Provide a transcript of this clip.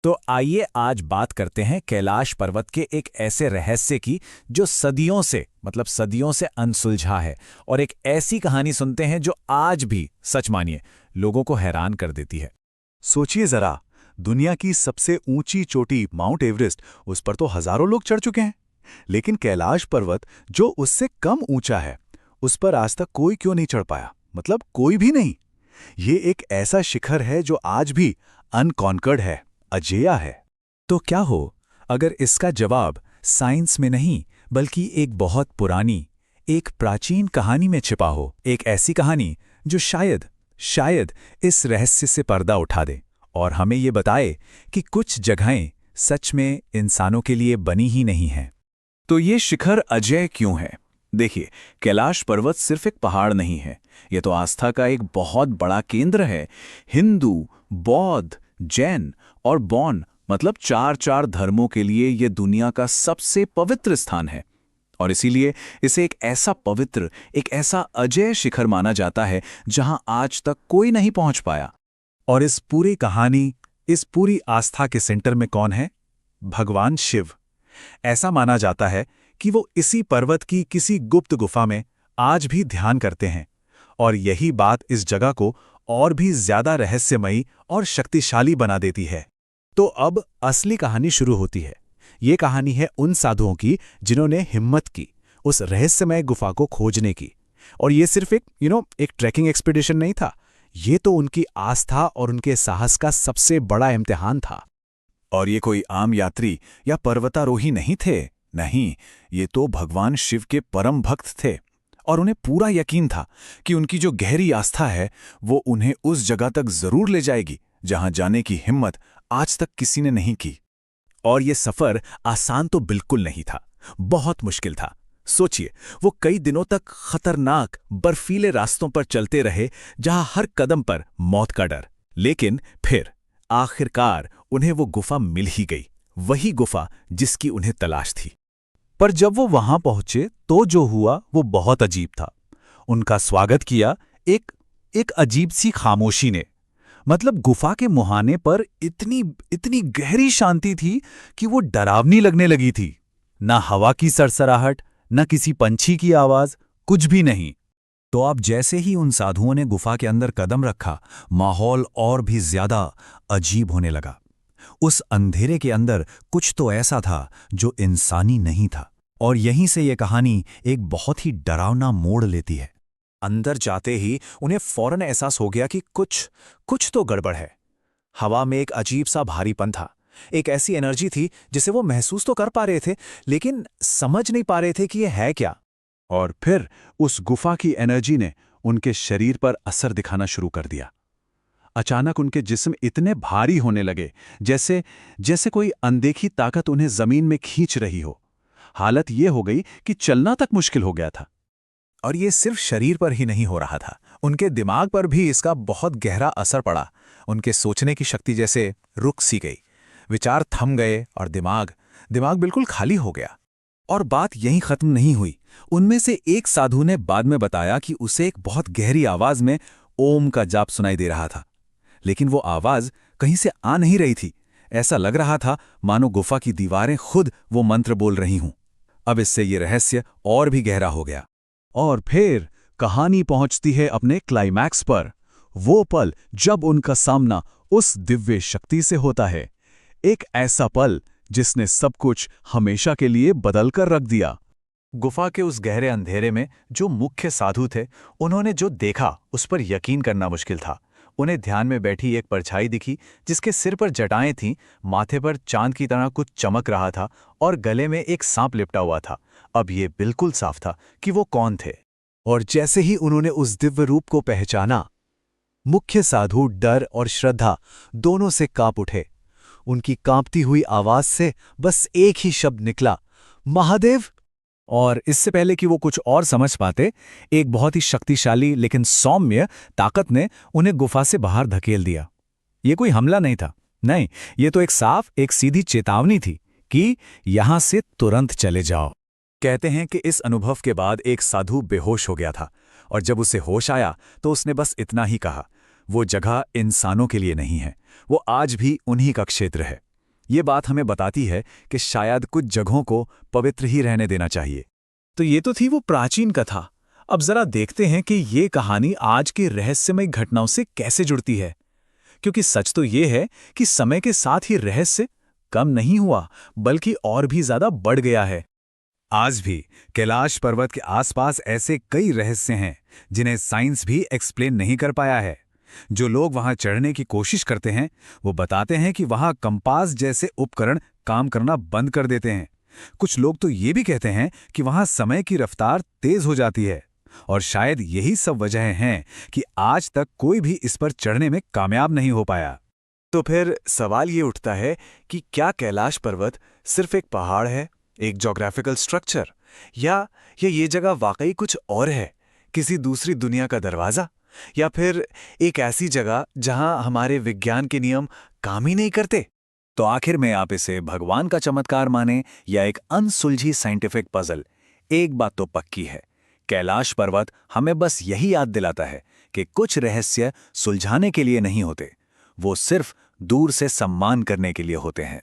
तो आइए आज बात करते हैं कैलाश पर्वत के एक ऐसे रहस्य की जो सदियों से अनसुलझा है, और एक ऐसी कहानी सुनते हैं जो आज भी, सच मानिए, लोगों को हैरान कर देती है। सोचिए जरा, दुनिया की सबसे ऊंची चोटी माउंट एवरेस्ट, उस पर तो हजारों लोग चढ़ चुके हैं। लेकिन कैलाश पर्वत, जो उससे कम ऊंचा है, उस पर आज तक कोई क्यों नहीं चढ़ पाया? मतलब कोई भी नहीं। ये एक ऐसा शिखर है जो आज भी अनकॉन्कर्ड है, अजेय है। तो क्या हो अगर इसका जवाब साइंस में नहीं, बल्कि एक बहुत पुरानी, एक प्राचीन कहानी में छिपा हो। एक ऐसी कहानी जो शायद इस रहस्य से पर्दा उठा दे और हमें ये बताए कि कुछ जगहें सच में इंसानों के लिए बनी ही नहीं हैं। तो ये शिखर अजेय क्यों है? देखिए, कैलाश पर्वत सिर्फ एक पहाड़ नहीं है, ये तो आस्था का एक बहुत बड़ा केंद्र है। हिंदू, बौद्ध, जैन और बौन, मतलब चार धर्मों के लिए ये दुनिया का सबसे पवित्र स्थान है। और इसीलिए इसे एक ऐसा पवित्र, एक ऐसा अजेय शिखर माना जाता है जहां आज तक कोई नहीं पहुंच पाया। और इस पूरी कहानी, इस पूरी आस्था के सेंटर में कौन है? भगवान शिव। ऐसा माना जाता है कि वो इसी पर्वत की किसी गुप्त गुफा में आज भी ध्यान करते हैं, और यही बात इस जगह को और भी ज्यादा रहस्यमयी और शक्तिशाली बना देती है। तो अब असली कहानी शुरू होती है। ये कहानी है उन साधुओं की जिन्होंने हिम्मत की उस रहस्यमय गुफा को खोजने की। और ये सिर्फ एक ट्रैकिंग एक्सपीडिशन नहीं था, ये तो उनकी आस्था और उनके साहस का सबसे बड़ा इम्तिहान था। और ये कोई आम यात्री या पर्वतारोही नहीं थे, नहीं, ये तो भगवान शिव के परम भक्त थे। और उन्हें पूरा यकीन था कि उनकी जो गहरी आस्था है वो उन्हें उस जगह तक जरूर ले जाएगी जहां जाने की हिम्मत आज तक किसी ने नहीं की। और ये सफर आसान तो बिल्कुल नहीं था, बहुत मुश्किल था। सोचिए, वो कई दिनों तक खतरनाक बर्फीले रास्तों पर चलते रहे जहां हर कदम पर मौत का डर। लेकिन फिर आखिरकार उन्हें वो गुफा मिल ही गई, वही गुफा जिसकी उन्हें तलाश थी। पर जब वो वहां पहुंचे तो जो हुआ वो बहुत अजीब था। उनका स्वागत किया एक अजीब सी खामोशी ने। मतलब गुफा के मुहाने पर इतनी गहरी शांति थी कि वो डरावनी लगने लगी थी। ना हवा की सरसराहट, ना किसी पंछी की आवाज, कुछ भी नहीं। तो अब जैसे ही उन साधुओं ने गुफा के अंदर कदम रखा, माहौल और भी ज्यादा अजीब होने लगा। उस अंधेरे के अंदर कुछ तो ऐसा था जो इंसानी नहीं था। और यहीं से ये कहानी एक बहुत ही डरावना मोड़ लेती है। अंदर जाते ही उन्हें फौरन एहसास हो गया कि कुछ तो गड़बड़ है। हवा में एक अजीब सा भारीपन था, एक ऐसी एनर्जी थी जिसे वो महसूस तो कर पा रहे थे, लेकिन समझ नहीं पा रहे थे कि ये है क्या। और फिर उस गुफा की एनर्जी ने उनके शरीर पर असर दिखाना शुरू कर दिया। अचानक उनके जिस्म इतने भारी होने लगे जैसे कोई अनदेखी ताकत उन्हें जमीन में खींच रही हो। हालत ये हो गई कि चलना तक मुश्किल हो गया था। और ये सिर्फ शरीर पर ही नहीं हो रहा था, उनके दिमाग पर भी इसका बहुत गहरा असर पड़ा। उनके सोचने की शक्ति जैसे रुक सी गई, विचार थम गए और दिमाग बिल्कुल खाली हो गया। और बात यहीं खत्म नहीं हुई। उनमें से एक साधु ने बाद में बताया कि उसे एक बहुत गहरी आवाज में ओम का जाप सुनाई दे रहा था। लेकिन वो आवाज कहीं से आ नहीं रही थी। ऐसा लग रहा था मानो गुफा की दीवारें खुद वो मंत्र बोल रही हूं। अब इससे ये रहस्य और भी गहरा हो गया। और फिर कहानी पहुंचती है अपने क्लाइमैक्स पर, वो पल जब उनका सामना उस दिव्य शक्ति से होता है। एक ऐसा पल जिसने सब कुछ हमेशा के लिए बदल कर रख दिया। गुफा के उस गहरे अंधेरे में जो मुख्य साधु थे, उन्होंने जो देखा उस पर यकीन करना मुश्किल था। उन्हें ध्यान में बैठी एक परछाई दिखी जिसके सिर पर जटाएं थीं, माथे पर चांद की तरह कुछ चमक रहा था और गले में एक सांप लिपटा हुआ था। अब ये बिल्कुल साफ था कि वो कौन थे। और जैसे ही उन्होंने उस दिव्य रूप को पहचाना, मुख्य साधु डर और श्रद्धा दोनों से कांप उठे। उनकी कांपती हुई आवाज से बस एक ही शब्द निकला, महादेव। और इससे पहले कि वो कुछ और समझ पाते, एक बहुत ही शक्तिशाली लेकिन सौम्य ताकत ने उन्हें गुफा से बाहर धकेल दिया। ये कोई हमला नहीं था, नहीं, ये तो एक सीधी चेतावनी थी कि यहां से तुरंत चले जाओ। कहते हैं कि इस अनुभव के बाद एक साधु बेहोश हो गया था, और जब उसे होश आया तो उसने बस इतना ही कहा, वो जगह इंसानों के लिए नहीं है, वो आज भी उन्हीं का क्षेत्र है। ये बात हमें बताती है कि शायद कुछ जगहों को पवित्र ही रहने देना चाहिए। तो ये तो थी वो प्राचीन कथा। अब जरा देखते हैं कि ये कहानी आज के रहस्यमय घटनाओं से कैसे जुड़ती है। क्योंकि सच तो ये है कि समय के साथ ही रहस्य कम नहीं हुआ, बल्कि और भी ज्यादा बढ़ गया है। आज भी कैलाश पर्वत के आसपास ऐसे कई रहस्य हैं जिन्हें साइंस भी एक्सप्लेन नहीं कर पाया है। जो लोग वहां चढ़ने की कोशिश करते हैं वो बताते हैं कि वहां कंपास जैसे उपकरण काम करना बंद कर देते हैं। कुछ लोग तो ये भी कहते हैं कि वहां समय की रफ्तार तेज हो जाती है, और शायद यही सब वजहें हैं कि आज तक कोई भी इस पर चढ़ने में कामयाब नहीं हो पाया। तो फिर सवाल ये उठता है कि क्या कैलाश पर्वत सिर्फ एक पहाड़ है, एक ज्योग्राफिकल स्ट्रक्चर, या ये जगह वाकई कुछ और है, किसी दूसरी दुनिया का दरवाजा, या फिर एक ऐसी जगह जहां हमारे विज्ञान के नियम काम ही नहीं करते? तो आखिर में आप इसे भगवान का चमत्कार माने या एक अनसुलझी साइंटिफिक पजल, एक बात तो पक्की है, कैलाश पर्वत हमें बस यही याद दिलाता है कि कुछ रहस्य सुलझाने के लिए नहीं होते, वो सिर्फ दूर से सम्मान करने के लिए होते हैं।